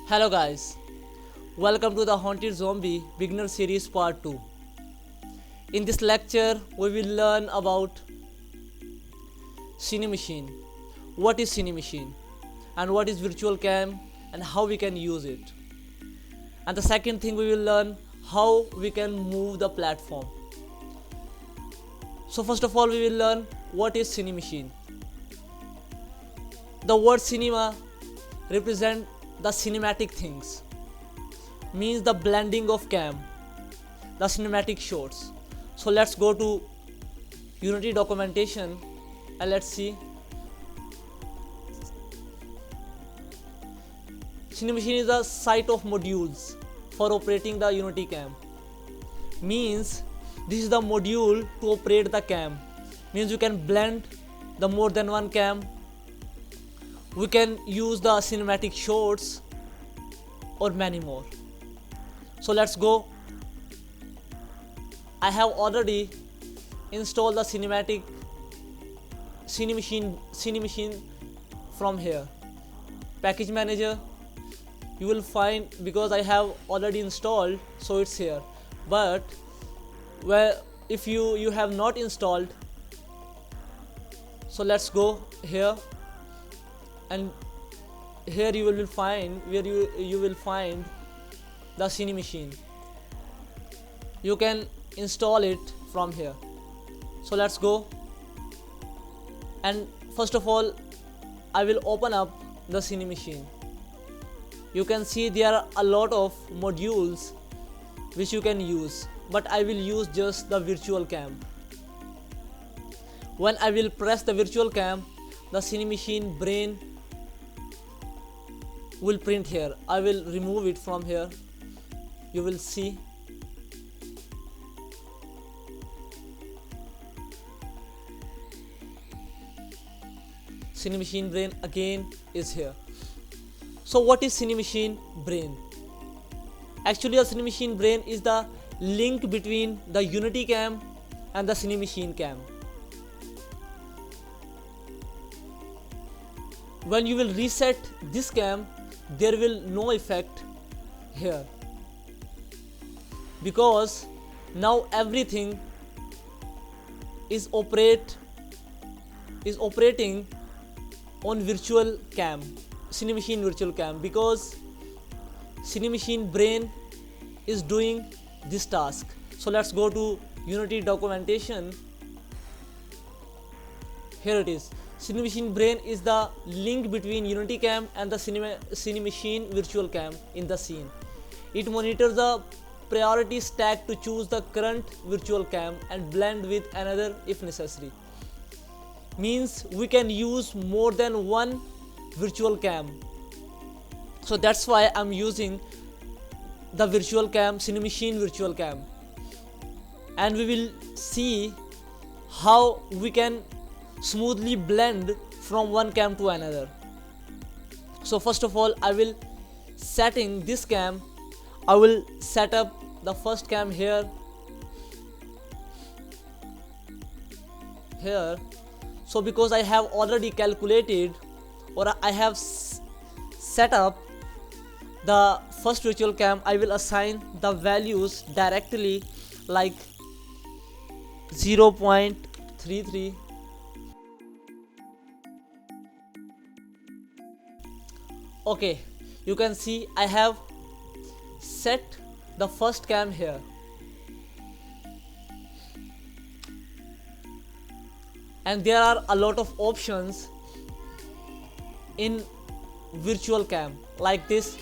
Hello guys, welcome to the Haunted Zombie Beginner Series Part 2. In this lecture, we will learn about Cine Machine. What is Cine Machine? And what is Virtual Cam and how we can use it. And the second thing we will learn how we can move the platform. So first of all we will learn what is Cine Machine. The word cinema represent the cinematic things, means the blending of cam, the cinematic shots. So let's go to Unity documentation and let's see. Cine Machine is a site of modules for operating the Unity cam. Means this is the module to operate the cam. Means you can blend the more than one cam. We can use the cinematic shots or many more. So let's go. I have already installed the Cine Machine from here. Package manager you will find, because I have already installed, so it's here. But if you have not installed, so let's go here, and here you will find you will find the Cine Machine. You can install it from here. So let's go, and first of all I will open up the Cine Machine. You can see there are a lot of modules which you can use, but I will use just the virtual cam. When I will press the virtual cam, the Cine Machine brain will print here. I will remove it from here. You will see. Cine Machine brain again is here. So what is Cine Machine brain? Actually, the Cine Machine brain is the link between the Unity cam and the Cine Machine cam. When you will reset this cam, there will no effect here, because now everything is operating on virtual cam, Cine Machine virtual cam, because Cine Machine brain is doing this task. So let's go to Unity documentation. Here it is. Cine Machine brain is the link between Unity cam and the Cine Machine virtual cam in the scene. It monitors the priority stack to choose the current virtual cam and blend with another if necessary. Means we can use more than one virtual cam. So that's why I'm using the virtual cam, Cine Machine virtual cam. And we will see how we can smoothly blend from one cam to another. So first of all I will setting this cam. I will set up the first cam here. So because I have already calculated, or I have set up the first virtual cam, I will assign the values directly, like 0.33. Okay, you can see I have set the first cam here, and there are a lot of options in virtual cam, like this: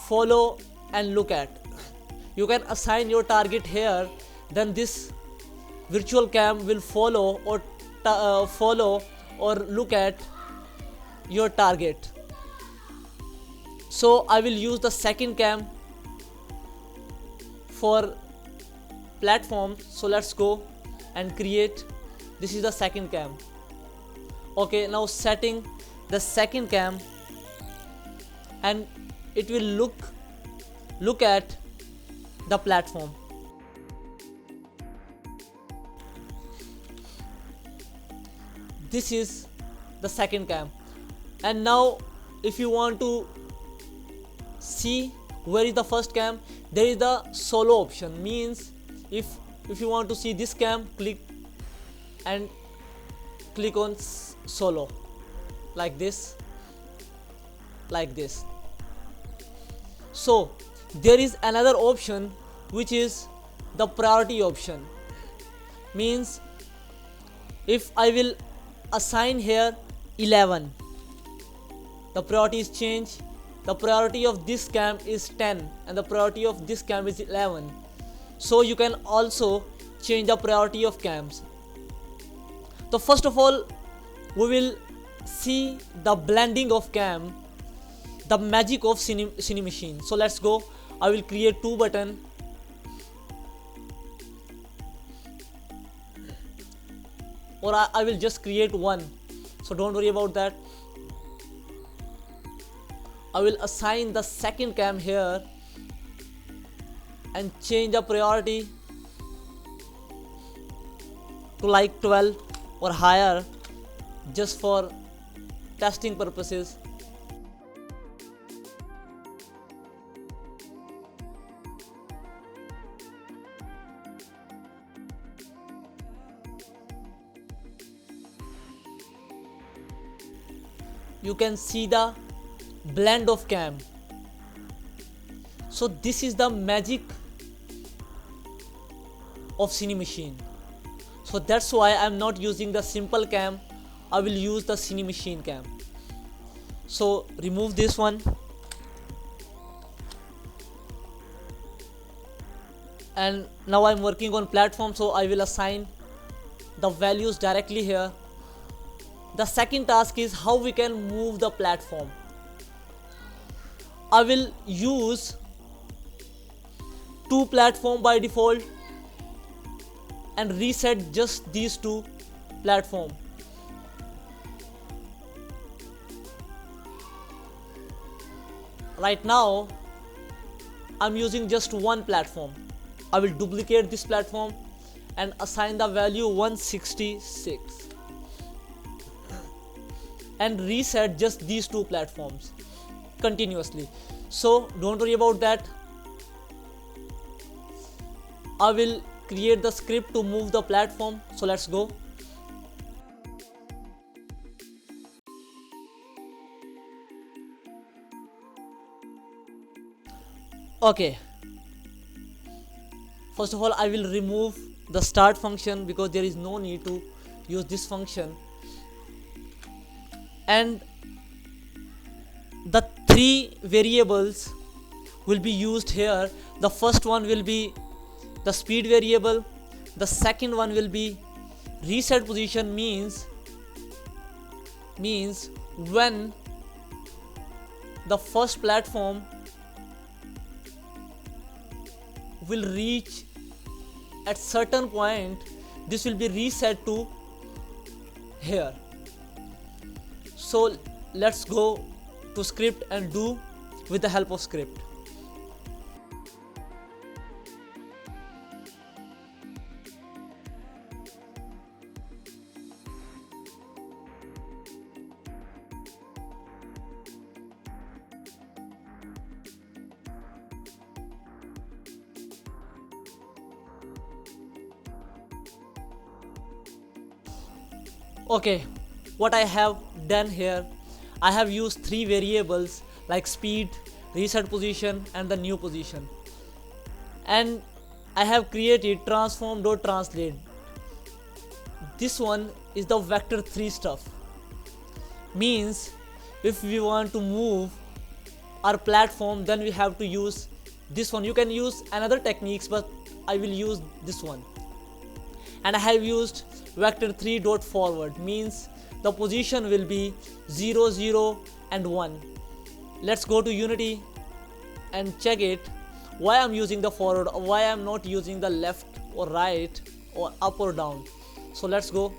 follow and look at. You can assign your target here, then this virtual cam will follow or look at your target. So I will use the second cam for platform. So let's go and create. This is the second cam. Okay, now setting the second cam, and it will look at the platform. This is the second cam. And now if you want to see where is the first cam. There is the solo option, means if you want to see this cam, click on solo, like this. So there is another option which is the priority option, means if I will assign here 11, the priority is changed. The priority of this cam is 10 and the priority of this cam is 11. So you can also change the priority of cams. So first of all, we will see the blending of cam, the magic of Cinemachine. So let's go. I will create 2 buttons, or I will just create 1, so don't worry about that. I will assign the second cam here and change the priority to like 12 or higher, just for testing purposes. You can see the blend of cam. So this is the magic of Cinemachine. So that's why I'm not using the simple cam, I will use the Cinemachine cam. So remove this one and now I'm working on platform, so I will assign the values directly here. The second task is how we can move the platform. I will use 2 platform by default and reset just these 2 platform. Right now I'm using just 1 platform. I will duplicate this platform and assign the value 166 and reset just these 2 platforms continuously. So don't worry about that. I will create the script to move the platform. So let's go. Okay, first of all I will remove the start function because there is no need to use this function, and the 3 variables will be used here. The first one will be the speed variable, the second one will be reset position, means when the first platform will reach at certain point, this will be reset to here. So let's go to script and do with the help of script. Okay, what I have done here, I have used 3 variables like speed, reset position and the new position, and I have created transform.translate. This one is the vector 3 stuff, means if we want to move our platform then we have to use this one. You can use another techniques but I will use this one. And I have used vector 3 dot forward, means the position will be 0 0 and 1. Let's go to Unity and check it why I'm using the forward or why I'm not using the left or right or up or down. So let's go.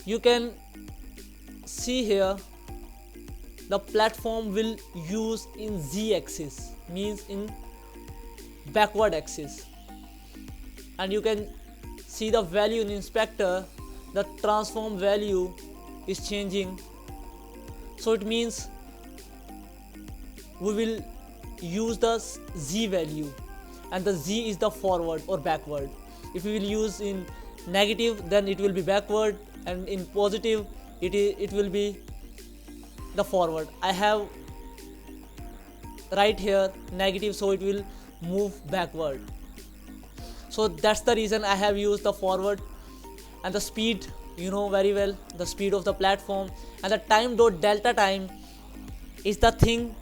You can see here the platform will use in Z axis, means in backward axis, and you can see the value in inspector, the transform value is changing. So it means we will use the z value, and the z is the forward or backward. If we will use in negative, then it will be backward, and in positive it will be the forward. I have right here negative, so it will move backward. So that's the reason I have used the forward. And the speed, you know very well, the speed of the platform, and the time dot delta time is the thing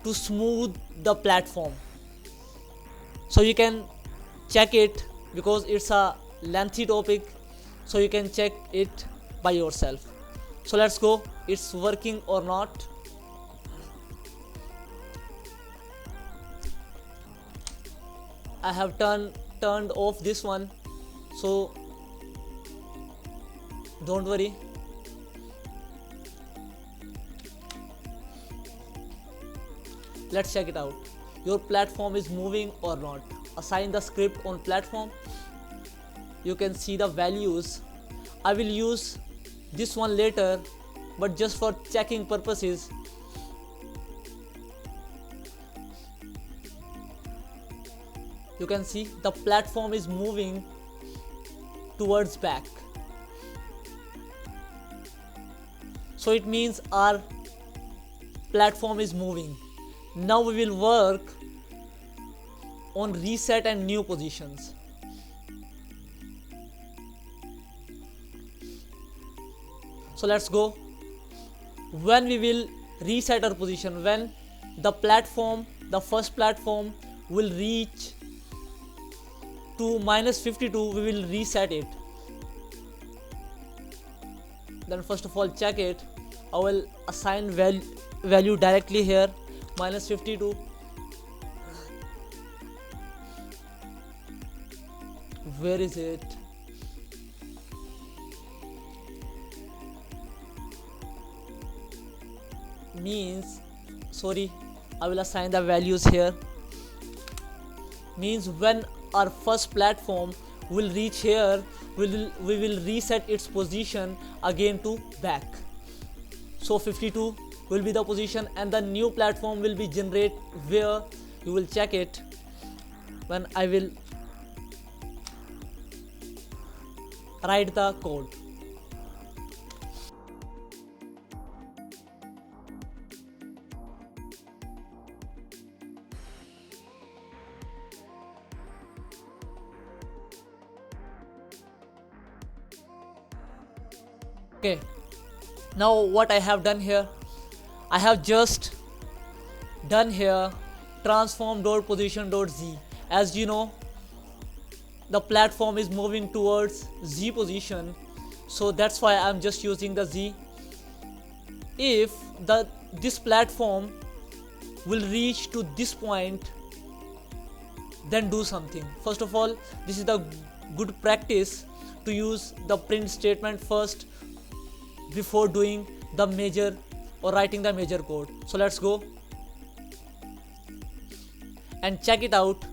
to smooth the platform. So you can check it, because it's a lengthy topic, so you can check it by yourself. So let's go, it's working or not. I have turned off this one, so don't worry. Let's check it out. Your platform is moving or not. Assign the script on platform. You can see the values. I will use this one later, but just for checking purposes. You can see the platform is moving towards back. So it means our platform is moving. Now we will work on reset and new positions. So let's go. When we will reset our position, when the platform, the first platform will reach to -52, we will reset it. Then first of all check it. I will assign value directly here, -52. Where is it? Means, sorry, I will assign the values here. Means when our first platform will reach here, we will reset its position again to back. So 52 will be the position, and the new platform will be generate where you will check it when I will write the code. Okay, now what I have done here, I have just done here transform.position.z. As you know, the platform is moving towards z position, so that's why I'm just using the z. If this platform will reach to this point, then do something. First of all, this is the good practice to use the print statement first before doing the major or writing the major code. So let's go and check it out.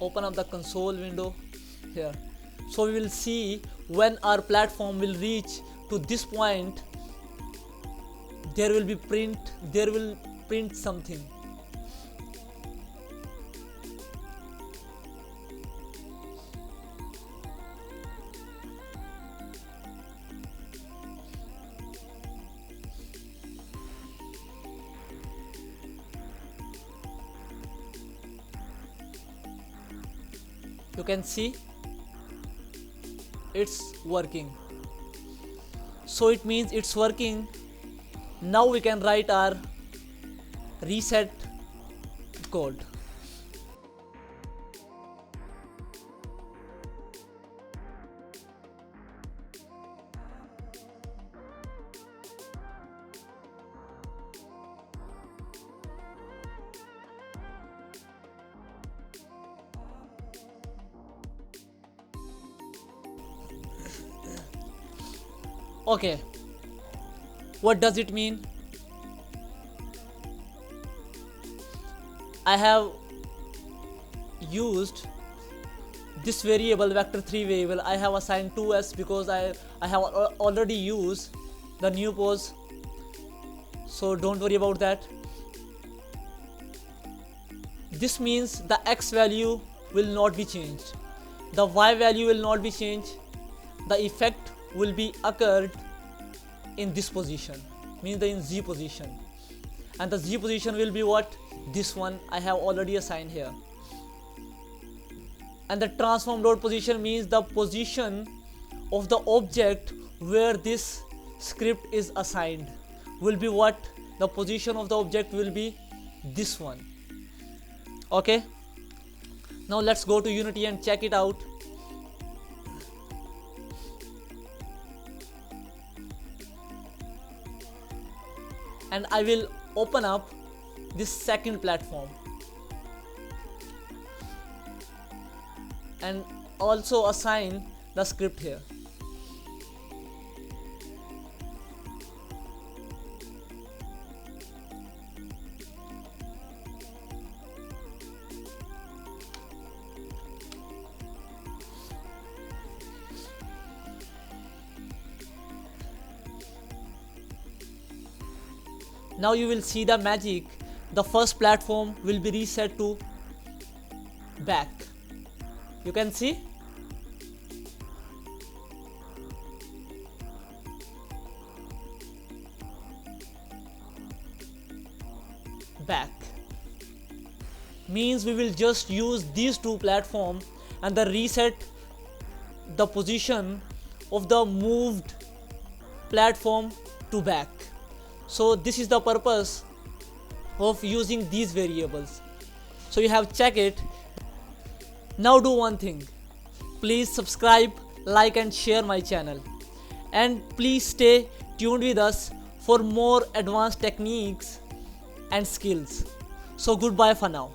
Open up the console window here. So we will see when our platform will reach to this point, there will print something. You can see it's working. So it means it's working. Now we can write our reset code. Okay, what does it mean? I have used this variable vector3 variable I have assigned 2s because I have already used the new pose, so don't worry about that. This means the x value will not be changed, the y value will not be changed, the effect will be occurred in this position, means in z position, and the z position will be what? This one I have already assigned here. And the transform dot position means the position of the object where this script is assigned will be what? The position of the object will be this one. Okay, now let's go to Unity and check it out. And I will open up this second platform and also assign the script here. Now you will see the magic. The first platform will be reset to back. You can see. Back means we will just use these two platforms and the reset the position of the moved platform to back. So this is the purpose of using these variables. So you have checked it. Now do one thing, please subscribe, like and share my channel, and please stay tuned with us for more advanced techniques and skills. So goodbye for now.